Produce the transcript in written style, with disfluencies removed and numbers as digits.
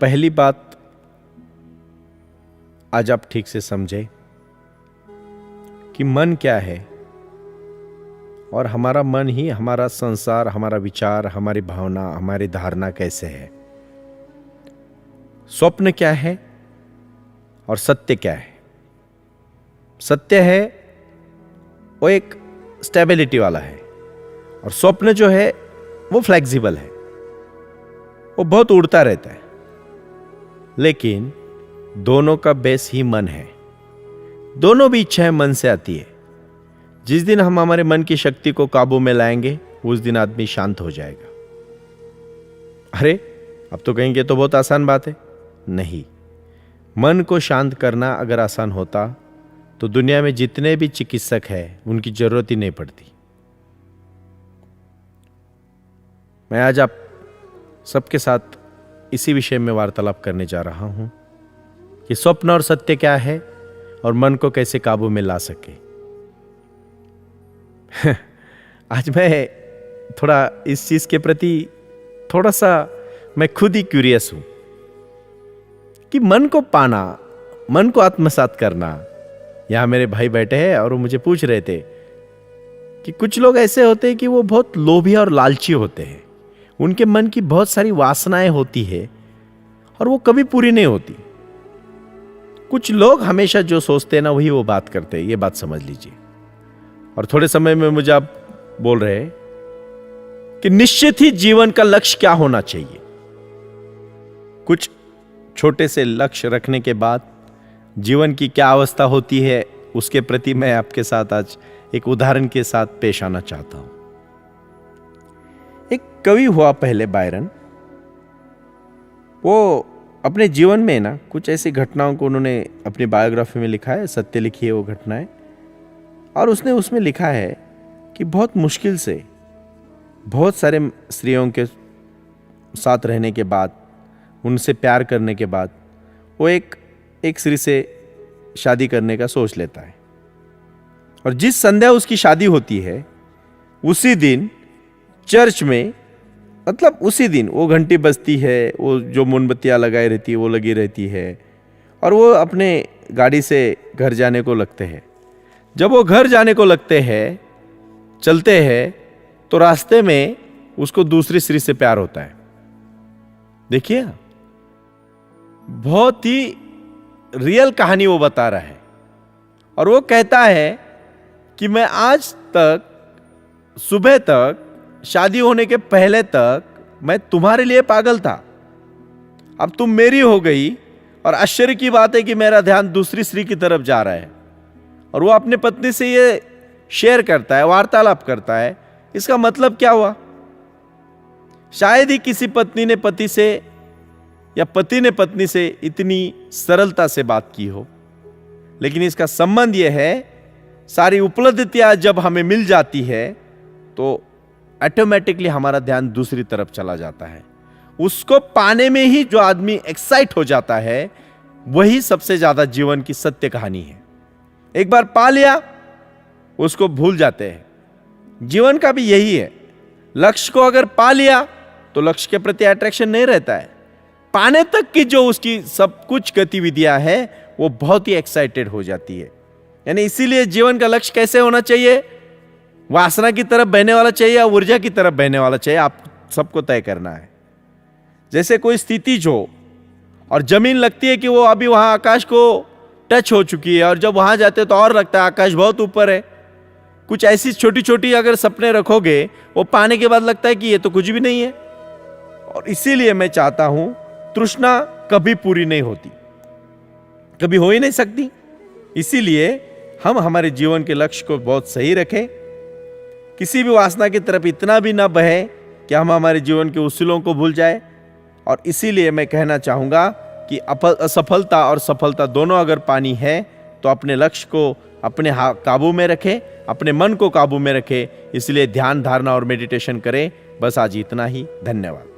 पहली बात आज आप ठीक से समझे कि मन क्या है, और हमारा मन ही हमारा संसार, हमारा विचार, हमारी भावना, हमारी धारणा कैसे है। स्वप्न क्या है और सत्य क्या है। सत्य है वो एक स्टेबिलिटी वाला है, और स्वप्न जो है वो फ्लेक्सिबल है, वो बहुत उड़ता रहता है। लेकिन दोनों का बेस ही मन है। दोनों भी इच्छाएं मन से आती है। जिस दिन हम हमारे मन की शक्ति को काबू में लाएंगे उस दिन आदमी शांत हो जाएगा। अरे अब तो कहेंगे तो बहुत आसान बात है। नहीं, मन को शांत करना अगर आसान होता तो दुनिया में जितने भी चिकित्सक हैं उनकी जरूरत ही नहीं पड़ती। मैं आज आप सबके साथ इसी विषय में वार्तालाप करने जा रहा हूं कि स्वप्न और सत्य क्या है और मन को कैसे काबू में ला सके। आज मैं थोड़ा इस चीज के प्रति थोड़ा सा मैं खुद ही क्यूरियस हूं कि मन को पाना, मन को आत्मसात करना। यहां मेरे भाई बैठे हैं और वो मुझे पूछ रहे थे कि कुछ लोग ऐसे होते हैं कि वो बहुत लोभी और लालची होते हैं। उनके मन की बहुत सारी वासनाएं होती है और वो कभी पूरी नहीं होती। कुछ लोग हमेशा जो सोचते हैं ना वही वो बात करते हैं, ये बात समझ लीजिए। और थोड़े समय में मुझे आप बोल रहे हैं कि निश्चित ही जीवन का लक्ष्य क्या होना चाहिए। कुछ छोटे से लक्ष्य रखने के बाद जीवन की क्या अवस्था होती है उसके प्रति मैं आपके साथ आज एक उदाहरण के साथ पेश आना चाहता हूं। एक कवि हुआ पहले, बायरन। वो अपने जीवन में ना कुछ ऐसी घटनाओं को उन्होंने अपनी बायोग्राफी में लिखा है, सत्य लिखी है वो घटनाएं। और उसने उसमें लिखा है कि बहुत मुश्किल से बहुत सारे स्त्रियों के साथ रहने के बाद, उनसे प्यार करने के बाद वो एक स्त्री से शादी करने का सोच लेता है। और जिस संध्या उसकी शादी होती है उसी दिन चर्च में, मतलब उसी दिन वो घंटी बजती है, वो जो मोमबत्तियाँ लगाई रहती है वो लगी रहती है, और वो अपने गाड़ी से घर जाने को लगते हैं। जब वो घर जाने को लगते हैं, चलते हैं, तो रास्ते में उसको दूसरी स्त्री से प्यार होता है। देखिए, बहुत ही रियल कहानी वो बता रहा है। और वो कहता है कि मैं आज तक, सुबह तक, शादी होने के पहले तक मैं तुम्हारे लिए पागल था, अब तुम मेरी हो गई। और आश्चर्य की बात है कि मेरा ध्यान दूसरी स्त्री की तरफ जा रहा है। और वो अपने पत्नी से ये शेयर करता है, वार्तालाप करता है। इसका मतलब क्या हुआ? शायद ही किसी पत्नी ने पति से या पति ने पत्नी से इतनी सरलता से बात की हो। लेकिन इसका संबंध यह है, सारी उपलब्धियां जब हमें मिल जाती है तो ऑटोमेटिकली हमारा ध्यान दूसरी तरफ चला जाता है। उसको पाने में ही जो आदमी एक्साइट हो जाता है वही सबसे ज्यादा जीवन की सत्य कहानी है। एक बार पा लिया उसको भूल जाते हैं। जीवन का भी यही है। लक्ष्य को अगर पा लिया तो लक्ष्य के प्रति अट्रैक्शन नहीं रहता है। पाने तक की जो उसकी सब कुछ गतिविधियां है वो बहुत ही एक्साइटेड हो जाती है। यानी इसीलिए जीवन का लक्ष्य कैसे होना चाहिए? वासना की तरफ बहने वाला चाहिए या ऊर्जा की तरफ बहने वाला चाहिए, आप सबको तय करना है। जैसे कोई स्थिति जो और जमीन लगती है कि वो अभी वहां आकाश को टच हो चुकी है, और जब वहां जाते तो और लगता है आकाश बहुत ऊपर है। कुछ ऐसी छोटी छोटी अगर सपने रखोगे, वो पाने के बाद लगता है कि ये तो कुछ भी नहीं है। और इसीलिए मैं चाहता हूं, तृष्णा कभी पूरी नहीं होती, कभी हो ही नहीं सकती। इसीलिए हम हमारे जीवन के लक्ष्य को बहुत सही रखें, किसी भी वासना की तरफ इतना भी ना बहे कि हम हमारे जीवन के उसूलों को भूल जाए। और इसीलिए मैं कहना चाहूंगा कि असफलता और सफलता दोनों अगर पानी है तो अपने लक्ष्य को अपने काबू में रखें, अपने मन को काबू में रखें। इसलिए ध्यान, धारणा और मेडिटेशन करें। बस आज इतना ही। धन्यवाद।